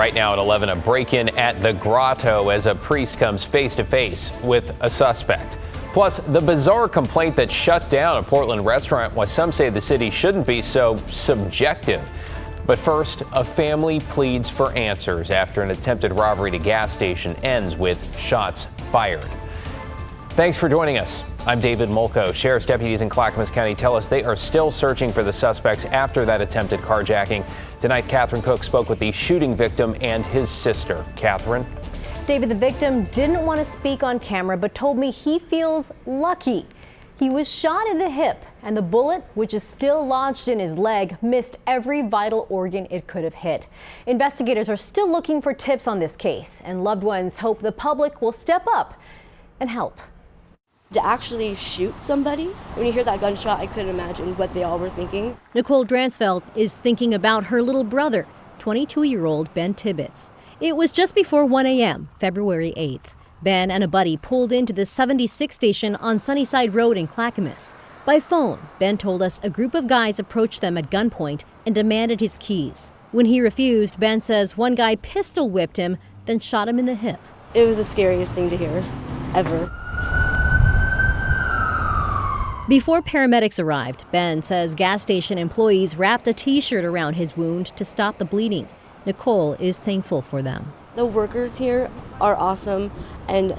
Right now at 11, a break-in at the Grotto as a priest comes face-to-face with a suspect. Plus, the bizarre complaint that shut down a Portland restaurant, why some say the city shouldn't be so subjective. But first, a family pleads for answers after an attempted robbery at a gas station ends with shots fired. Thanks for joining us. I'm David Molko. Sheriff's deputies in Clackamas County tell us they are still searching for the suspects after that attempted carjacking. Tonight, Catherine Cook spoke with the shooting victim and his sister. Catherine? David, the victim didn't want to speak on camera, but told me he feels lucky. He was shot in the hip, and the bullet, which is still lodged in his leg, missed every vital organ it could have hit. Investigators are still looking for tips on this case, and loved ones hope the public will step up and help. To actually shoot somebody, when you hear that gunshot, I couldn't imagine what they all were thinking. Nicole Dransfeld is thinking about her little brother, 22-year-old Ben Tibbetts. It was just before 1 a.m., February 8th. Ben and a buddy pulled into the 76 station on Sunnyside Road in Clackamas. By phone, Ben told us a group of guys approached them at gunpoint and demanded his keys. When he refused, Ben says one guy pistol whipped him, then shot him in the hip. It was the scariest thing to hear, ever. Before paramedics arrived, Ben says gas station employees wrapped a T-shirt around his wound to stop the bleeding. Nicole is thankful for them. The workers here are awesome, and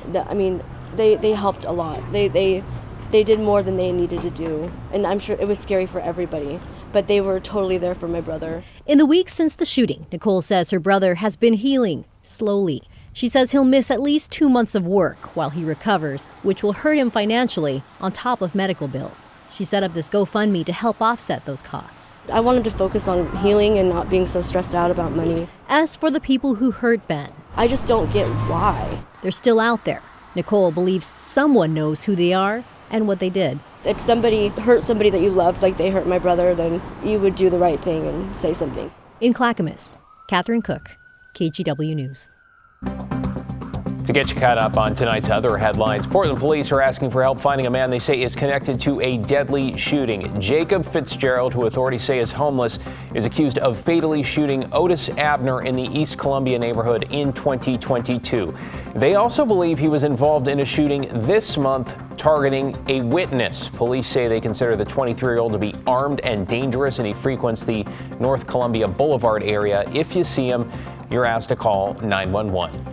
they helped a lot. They did more than they needed to do, and I'm sure it was scary for everybody, but they were totally there for my brother. In the weeks since the shooting, Nicole says her brother has been healing slowly. She says he'll miss at least 2 months of work while he recovers, which will hurt him financially on top of medical bills. She set up this GoFundMe to help offset those costs. I wanted to focus on healing and not being so stressed out about money. As for the people who hurt Ben, I just don't get why. They're still out there. Nicole believes someone knows who they are and what they did. If somebody hurt somebody that you loved like they hurt my brother, then you would do the right thing and say something. In Clackamas, Catherine Cook, KGW News. To get you caught up on tonight's other headlines, Portland police are asking for help finding a man they say is connected to a deadly shooting. Jacob Fitzgerald, who authorities say is homeless, is accused of fatally shooting Otis Abner in the East Columbia neighborhood in 2022. They also believe he was involved in a shooting this month targeting a witness. Police say they consider the 23-year-old to be armed and dangerous, and he frequents the North Columbia Boulevard area. If you see him, you're asked to call 911.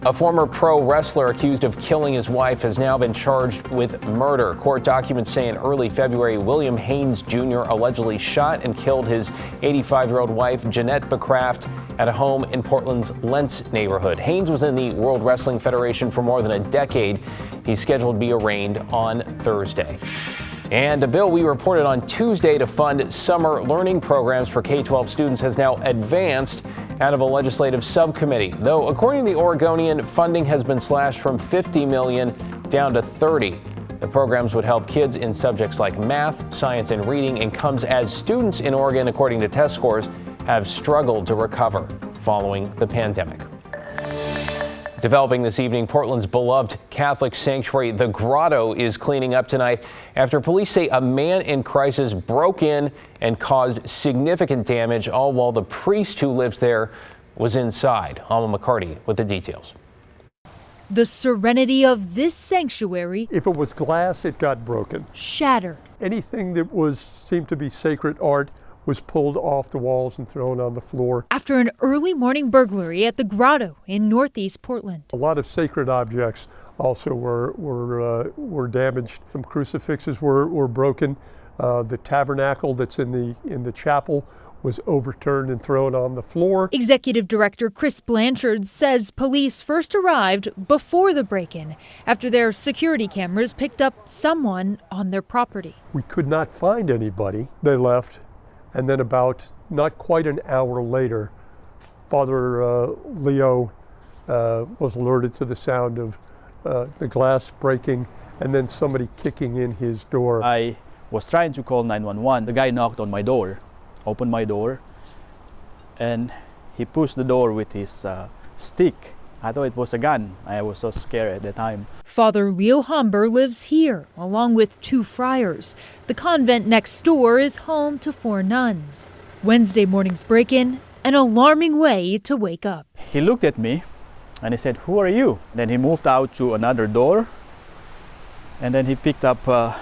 A former pro wrestler accused of killing his wife has now been charged with murder. Court documents say in early February, William Haynes Jr. allegedly shot and killed his 85-year-old wife, Jeanette Becraft, at a home in Portland's Lentz neighborhood. Haynes was in the World Wrestling Federation for more than a decade. He's scheduled to be arraigned on Thursday. And a bill we reported on Tuesday to fund summer learning programs for K-12 students has now advanced out of a legislative subcommittee. Though, according to the Oregonian, funding has been slashed from $50 million down to $30. The programs would help kids in subjects like math, science, and reading, and comes as students in Oregon, according to test scores, have struggled to recover following the pandemic. Developing this evening, Portland's beloved Catholic sanctuary, the Grotto, is cleaning up tonight after police say a man in crisis broke in and caused significant damage, all while the priest who lives there was inside. Alma McCarty with the details. The serenity of this sanctuary, if it was glass, it got broken. Shattered. Anything that seemed to be sacred art was pulled off the walls and thrown on the floor. After an early morning burglary at the Grotto in Northeast Portland. A lot of sacred objects also were damaged. Some crucifixes were broken. The tabernacle that's in the chapel was overturned and thrown on the floor. Executive Director Chris Blanchard says police first arrived before the break-in after their security cameras picked up someone on their property. We could not find anybody. They left. And then about not quite an hour later, Father Leo was alerted to the sound of the glass breaking and then somebody kicking in his door. I was trying to call 911. The guy knocked on my door, opened my door, and he pushed the door with his stick. I thought it was a gun. I was so scared at the time. Father Leo Humber lives here, along with 2 friars. The convent next door is home to 4 nuns. Wednesday morning's break-in, an alarming way to wake up. He looked at me and he said, "Who are you?" Then he moved out to another door and then he picked up a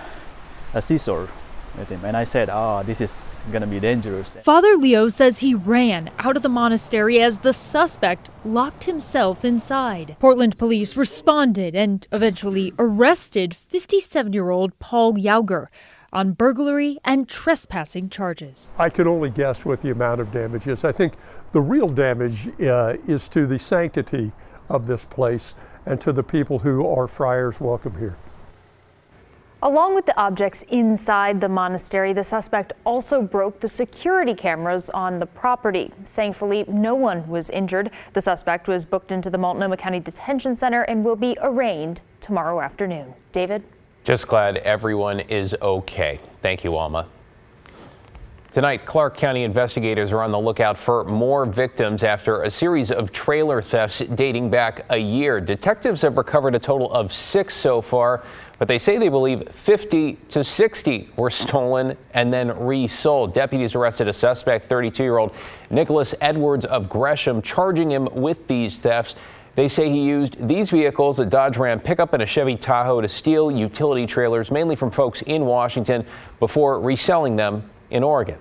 scissor with him. And I said, "Oh, this is gonna be dangerous." Father Leo says he ran out of the monastery as the suspect locked himself inside. Portland police responded and eventually arrested 57-year-old Paul Yauger on burglary and trespassing charges. I can only guess what the amount of damage is. I think the real damage is to the sanctity of this place and to the people who are friars welcome here. Along with the objects inside the monastery, the suspect also broke the security cameras on the property. Thankfully, no one was injured. The suspect was booked into the Multnomah County Detention Center and will be arraigned tomorrow afternoon. David? Just glad everyone is okay. Thank you, Alma. Tonight, Clark County investigators are on the lookout for more victims after a series of trailer thefts dating back a year. Detectives have recovered a total of 6 so far, but they say they believe 50 to 60 were stolen and then resold. Deputies arrested a suspect, 32-year-old Nicholas Edwards of Gresham, charging him with these thefts. They say he used these vehicles, a Dodge Ram pickup and a Chevy Tahoe, to steal utility trailers, mainly from folks in Washington, before reselling them in Oregon.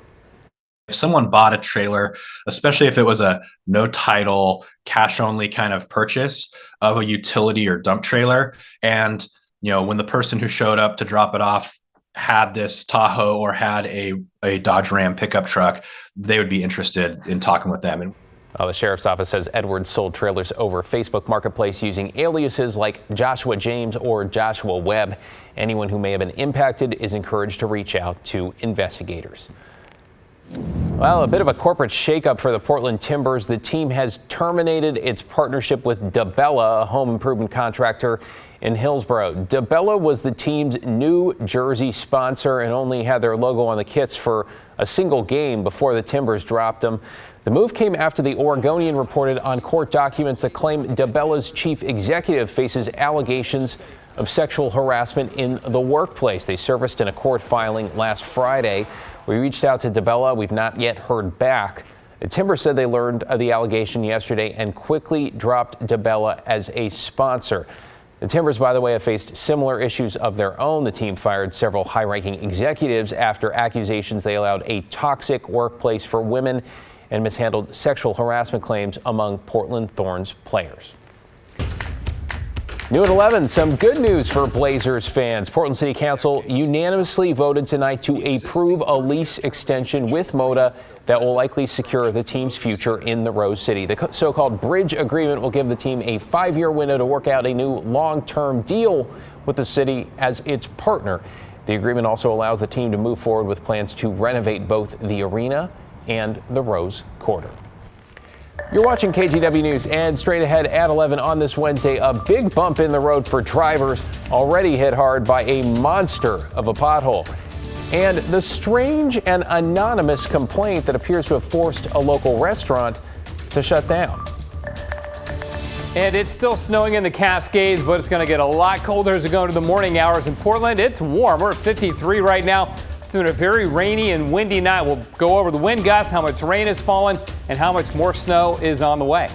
If someone bought a trailer, especially if it was a no title, cash only kind of purchase of a utility or dump trailer, and when the person who showed up to drop it off had this Tahoe or had a Dodge Ram pickup truck, they would be interested in talking with them. The sheriff's office says Edwards sold trailers over Facebook Marketplace using aliases like Joshua James or Joshua Webb. Anyone who may have been impacted is encouraged to reach out to investigators. Well, a bit of a corporate shakeup for the Portland Timbers. The team has terminated its partnership with DeBella, a home improvement contractor in Hillsborough. DeBella was the team's new jersey sponsor and only had their logo on the kits for a single game before the Timbers dropped them. The move came after the Oregonian reported on court documents that claim DeBella's chief executive faces allegations of sexual harassment in the workplace. They surfaced in a court filing last Friday. We reached out to DeBella. We've not yet heard back. The Timbers said they learned of the allegation yesterday and quickly dropped DeBella as a sponsor. The Timbers, by the way, have faced similar issues of their own. The team fired several high-ranking executives after accusations they allowed a toxic workplace for women and mishandled sexual harassment claims among Portland Thorns players. New at 11, some good news for Blazers fans. Portland City Council unanimously voted tonight to approve a lease extension with MODA that will likely secure the team's future in the Rose City. The so-called bridge agreement will give the team a 5-year window to work out a new long-term deal with the city as its partner. The agreement also allows the team to move forward with plans to renovate both the arena and the Rose Quarter. You're watching KGW News, and straight ahead at 11 on this Wednesday, a big bump in the road for drivers already hit hard by a monster of a pothole. And the strange and anonymous complaint that appears to have forced a local restaurant to shut down. And it's still snowing in the Cascades, but it's going to get a lot colder as we go into the morning hours in Portland. It's warm. We're at 53 right now. It's been a very rainy and windy night. We'll go over the wind gusts, how much rain has fallen, and how much more snow is on the way.